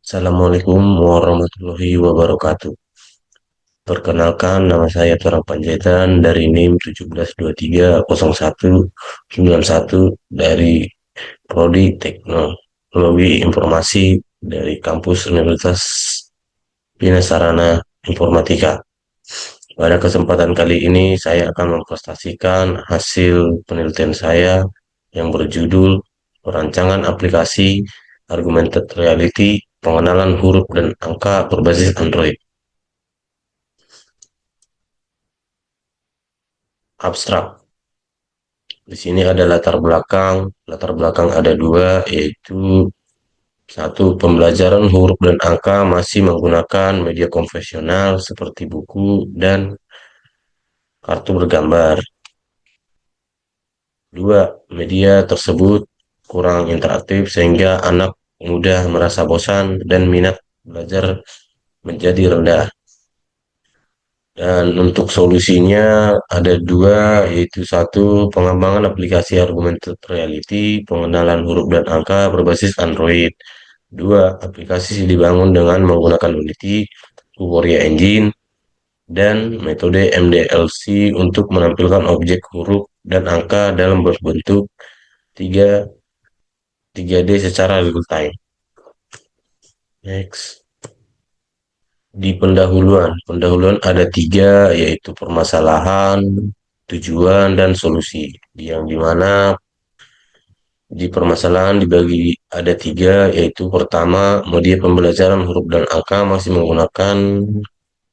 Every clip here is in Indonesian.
Assalamualaikum warahmatullahi wabarakatuh. Perkenalkan, nama saya Torang Panjaitan dari NIM 17230191 dari Prodi Teknologi Informasi dari kampus Universitas Bina Sarana Informatika. Pada kesempatan kali ini saya akan mempresentasikan hasil penelitian saya yang berjudul Perancangan Aplikasi Augmented Reality Pengenalan Huruf dan Angka Berbasis Android. Abstrak. Di sini ada latar belakang. Latar belakang ada dua, yaitu satu, pembelajaran huruf dan angka masih menggunakan media konvensional seperti buku dan kartu bergambar. Dua, media tersebut kurang interaktif sehingga anak mudah merasa bosan dan minat belajar menjadi rendah. Dan untuk solusinya ada dua, yaitu satu, pengembangan aplikasi augmented reality, pengenalan huruf dan angka berbasis Android. Dua, aplikasi dibangun dengan menggunakan Unity, Vuforia Engine, dan metode MDLC untuk menampilkan objek huruf dan angka dalam berbentuk 3, 3D secara real time. Next. Di pendahuluan ada tiga, yaitu permasalahan, tujuan, dan solusi. Yang dimana di permasalahan dibagi ada tiga, yaitu pertama, media pembelajaran huruf dan angka masih menggunakan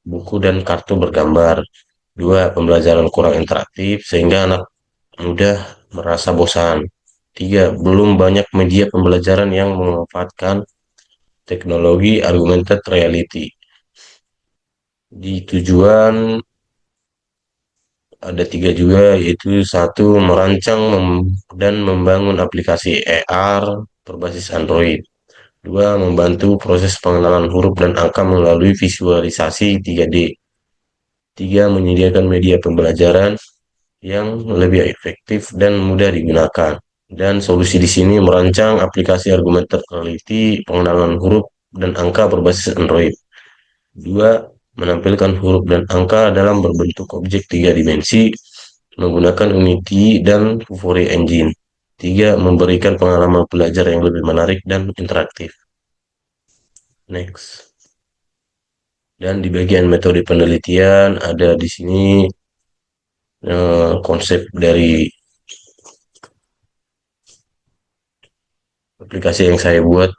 buku dan kartu bergambar. Dua, pembelajaran kurang interaktif sehingga anak mudah merasa bosan. Tiga, belum banyak media pembelajaran yang memanfaatkan teknologi augmented reality. Di tujuan ada tiga juga, yaitu satu, merancang dan membangun aplikasi AR berbasis Android. Dua, membantu proses pengenalan huruf dan angka melalui visualisasi 3D. Tiga, menyediakan media pembelajaran yang lebih efektif dan mudah digunakan. Dan solusi di sini merancang aplikasi augmented reality pengenalan huruf dan angka berbasis Android. Dua, menampilkan huruf dan angka dalam berbentuk objek tiga dimensi menggunakan Unity dan Vuforia Engine. Tiga, memberikan pengalaman belajar yang lebih menarik dan interaktif. Next. Dan di bagian metode penelitian ada di sini konsep dari aplikasi yang saya buat,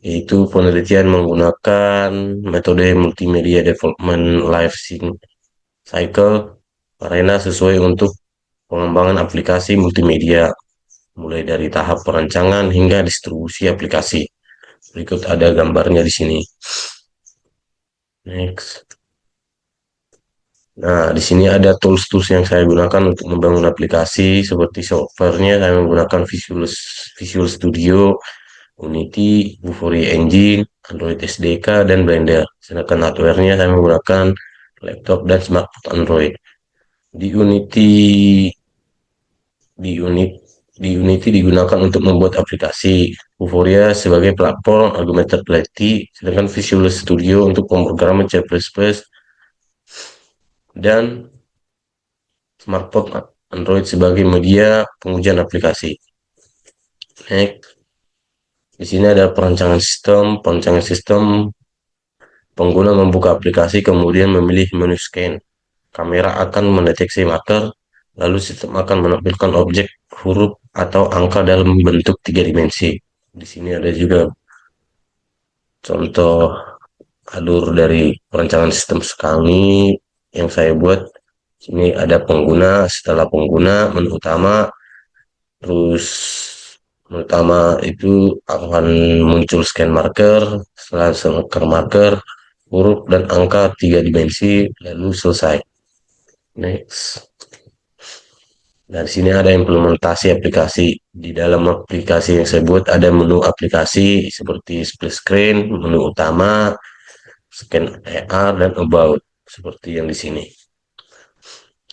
yaitu penelitian menggunakan metode multimedia development life cycle arena sesuai untuk pengembangan aplikasi multimedia, mulai dari tahap perancangan hingga distribusi aplikasi. Berikut ada gambarnya di sini. Next. Nah, di sini ada tools-tools yang saya gunakan untuk membangun aplikasi, seperti softwarenya saya menggunakan Visual Studio, Unity, Vuforia Engine, Android SDK, dan Blender. Sedangkan hardware-nya saya menggunakan laptop dan smartphone Android. Di Unity di unit di Unity digunakan untuk membuat aplikasi, Vuforia sebagai platform augmented reality, sedangkan Visual Studio untuk pemrograman C++ dan smartphone Android sebagai media pengujian aplikasi. Next. Di sini ada perancangan sistem. Perancangan sistem, pengguna membuka aplikasi kemudian memilih menu scan. Kamera akan mendeteksi marker, lalu sistem akan menampilkan objek huruf atau angka dalam bentuk tiga dimensi. Di sini ada juga contoh alur dari perancangan sistem kami yang saya buat. Sini ada pengguna, setelah pengguna menu utama, terus menu utama itu akan muncul scan marker, setelah scan marker, huruf dan angka tiga dimensi, lalu selesai. Next. Dan di sini ada implementasi aplikasi. Di dalam aplikasi yang saya buat ada menu aplikasi seperti split screen, menu utama, scan AR, dan about, seperti yang di sini.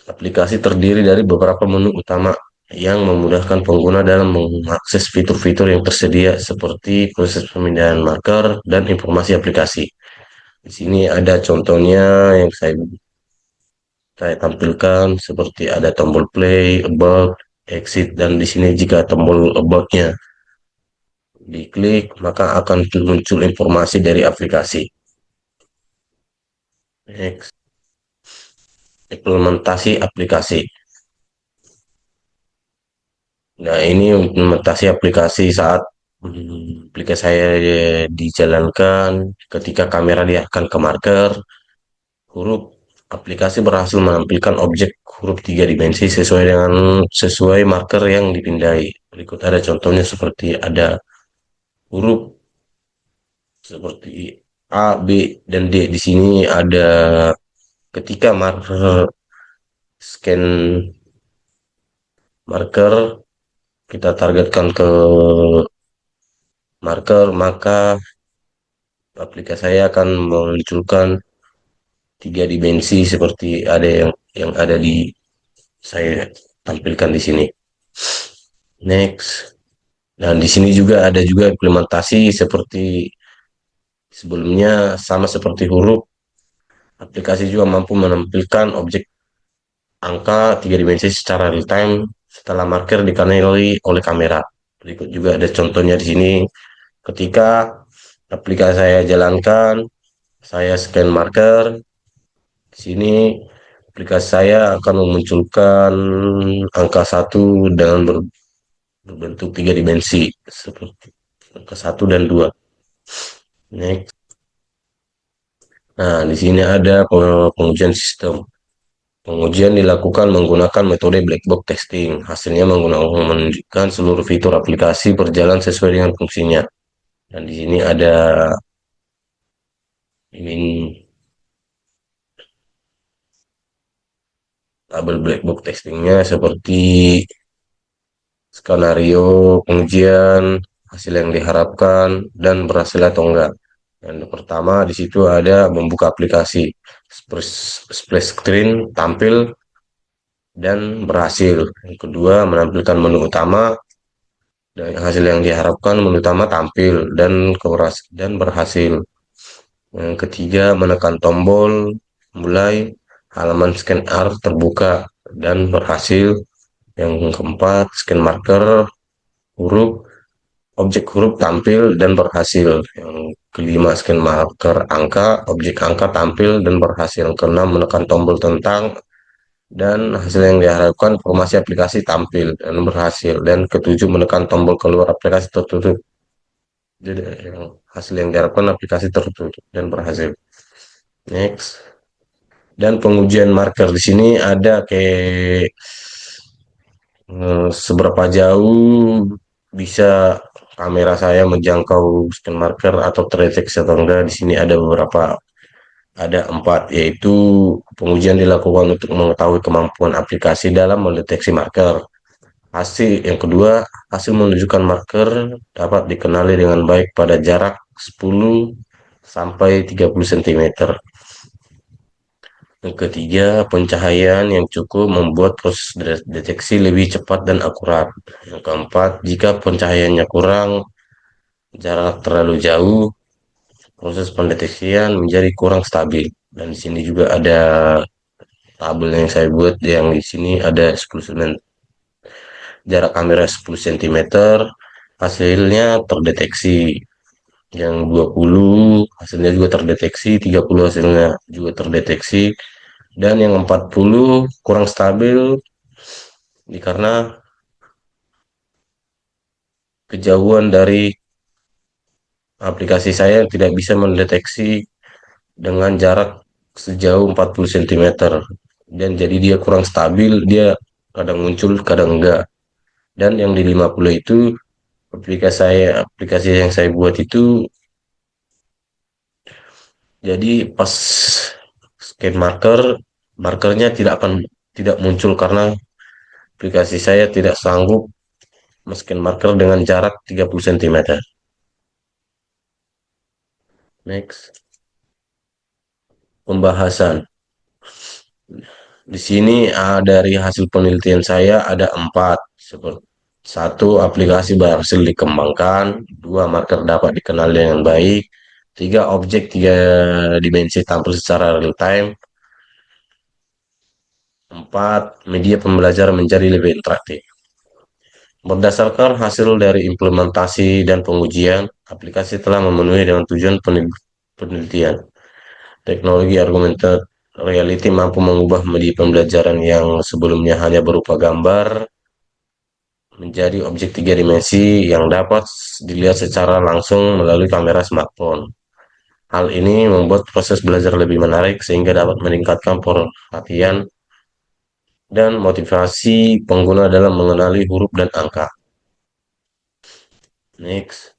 Aplikasi terdiri dari beberapa menu utama, yang memudahkan pengguna dalam mengakses fitur-fitur yang tersedia seperti proses pemindahan marker dan informasi aplikasi. Di sini ada contohnya yang saya tampilkan seperti ada tombol play, about, exit, dan di sini jika tombol about-nya diklik maka akan muncul informasi dari aplikasi. Next, implementasi aplikasi. Nah, ini implementasi aplikasi saat aplikasi saya dijalankan ketika kamera diarahkan ke marker, huruf aplikasi berhasil menampilkan objek huruf tiga dimensi sesuai marker yang dipindai. Berikut ada contohnya seperti ada huruf seperti A, B, dan D. Di sini ada ketika marker scan marker kita targetkan ke marker maka aplikasi saya akan memunculkan tiga dimensi seperti ada yang ada di saya tampilkan di sini. Next. Dan di sini juga ada juga implementasi seperti sebelumnya sama seperti huruf. Aplikasi juga mampu menampilkan objek angka tiga dimensi secara real time setelah marker dikenali oleh kamera. Berikut juga ada contohnya di sini. Ketika aplikasi saya jalankan, saya scan marker. Di sini aplikasi saya akan memunculkan angka satu dengan berbentuk tiga dimensi seperti angka satu dan dua. Next. Nah, di sini ada pengujian sistem. Pengujian dilakukan menggunakan metode black box testing. Hasilnya menunjukkan seluruh fitur aplikasi berjalan sesuai dengan fungsinya. Dan di sini ada ini tabel black box testingnya seperti skenario pengujian, hasil yang diharapkan, dan berhasil atau enggak. Yang pertama di situ ada membuka aplikasi, splash screen tampil dan berhasil. Yang kedua menampilkan menu utama dan hasil yang diharapkan menu utama tampil dan berhasil. Yang ketiga menekan tombol mulai halaman scan R terbuka dan berhasil. Yang keempat scan marker huruf objek huruf tampil dan berhasil. Yang kelima scan marker angka, objek angka tampil dan berhasil. Yang keenam menekan tombol tentang dan hasil yang diharapkan informasi aplikasi tampil dan berhasil. Dan ketujuh menekan tombol keluar aplikasi tertutup. Jadi hasil yang diharapkan aplikasi tertutup dan berhasil. Next. Dan pengujian marker di sini ada kayak seberapa jauh bisa kamera saya menjangkau scan marker atau terdeteksi atau enggak. Di sini ada ada empat, yaitu pengujian dilakukan untuk mengetahui kemampuan aplikasi dalam mendeteksi marker. Yang kedua, hasil menunjukkan marker dapat dikenali dengan baik pada jarak 10 sampai 30 cm. Yang ketiga, pencahayaan yang cukup membuat proses deteksi lebih cepat dan akurat. Yang keempat, jika pencahayaannya kurang, jarak terlalu jauh, proses pendeteksian menjadi kurang stabil. Dan di sini juga ada tabel yang saya buat, yang di sini ada 10 cm, jarak kamera 10 cm, hasilnya terdeteksi. Yang 20 hasilnya juga terdeteksi, 30 hasilnya juga terdeteksi, dan yang 40 kurang stabil karena kejauhan dari aplikasi saya tidak bisa mendeteksi dengan jarak sejauh 40 cm, dan jadi dia kurang stabil, dia kadang muncul kadang enggak. Dan yang di 50 itu aplikasi yang saya buat itu jadi pas scan markernya tidak muncul karena aplikasi saya tidak sanggup men-scan marker dengan jarak 30 cm. Next, pembahasan. Di sini dari hasil penelitian saya ada empat. Seperti satu, aplikasi berhasil dikembangkan. Dua, marker dapat dikenal dengan baik. Tiga, objek tiga dimensi tampil secara real time. Empat, media pembelajaran menjadi lebih interaktif. Berdasarkan hasil dari implementasi dan pengujian, aplikasi telah memenuhi dengan tujuan penelitian. Teknologi augmented reality mampu mengubah media pembelajaran yang sebelumnya hanya berupa gambar menjadi objek tiga dimensi yang dapat dilihat secara langsung melalui kamera smartphone. Hal ini membuat proses belajar lebih menarik sehingga dapat meningkatkan perhatian dan motivasi pengguna dalam mengenali huruf dan angka. Next.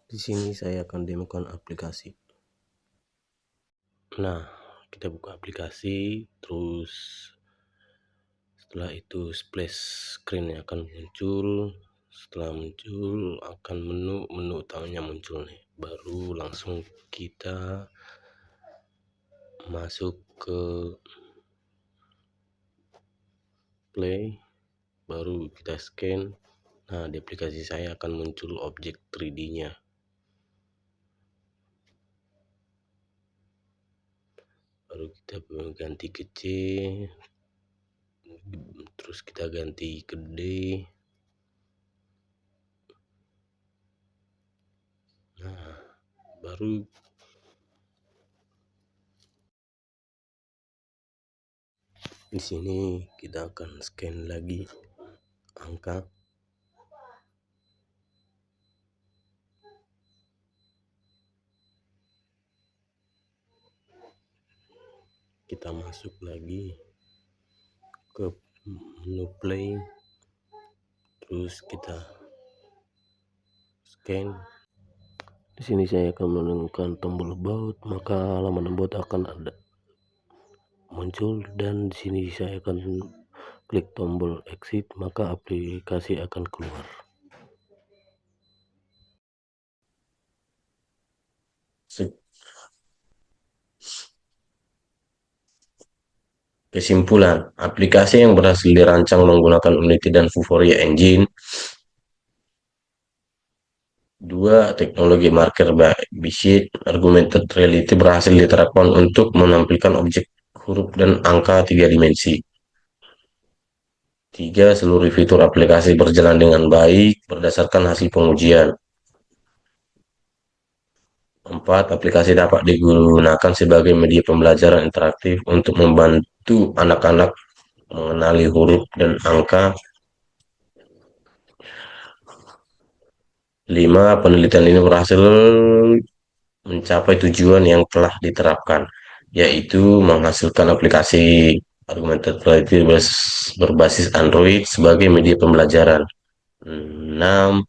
Di sini saya akan demokan aplikasi. Nah, kita buka aplikasi, terus setelah itu splash screen akan muncul. Setelah muncul akan menu utamanya muncul nih. Baru langsung kita masuk ke play, baru kita scan. Nah, di aplikasi saya akan muncul objek 3D-nya. Baru kita ganti ke C, terus kita ganti ke D. Nah, baru di sini kita akan scan lagi angka. Kita masuk lagi ke menu play, terus kita scan. Di sini saya akan menemukan tombol about, maka halaman about akan ada muncul, dan di sini saya akan klik tombol exit, maka aplikasi akan keluar. Kesimpulan, aplikasi yang berhasil dirancang menggunakan Unity dan Vuforia Engine. Dua, teknologi marker Bishit augmented reality berhasil diterapkan untuk menampilkan objek huruf dan angka tiga dimensi. Tiga, seluruh fitur aplikasi berjalan dengan baik berdasarkan hasil pengujian. Empat, aplikasi dapat digunakan sebagai media pembelajaran interaktif untuk membantu anak-anak mengenali huruf dan angka. 5, penelitian ini berhasil mencapai tujuan yang telah diterapkan, yaitu menghasilkan aplikasi augmented reality berbasis Android sebagai media pembelajaran. 6,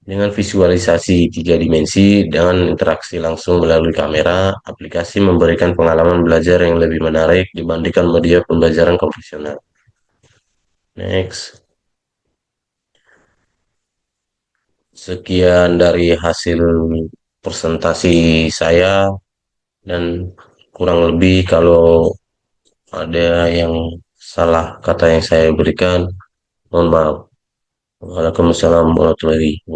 dengan visualisasi tiga dimensi dengan interaksi langsung melalui kamera, aplikasi memberikan pengalaman belajar yang lebih menarik dibandingkan media pembelajaran konvensional. Next. Sekian dari hasil presentasi saya, dan kurang lebih kalau ada yang salah kata yang saya berikan, mohon maaf. Waalaikumsalam warahmatullahi wabarakatuh.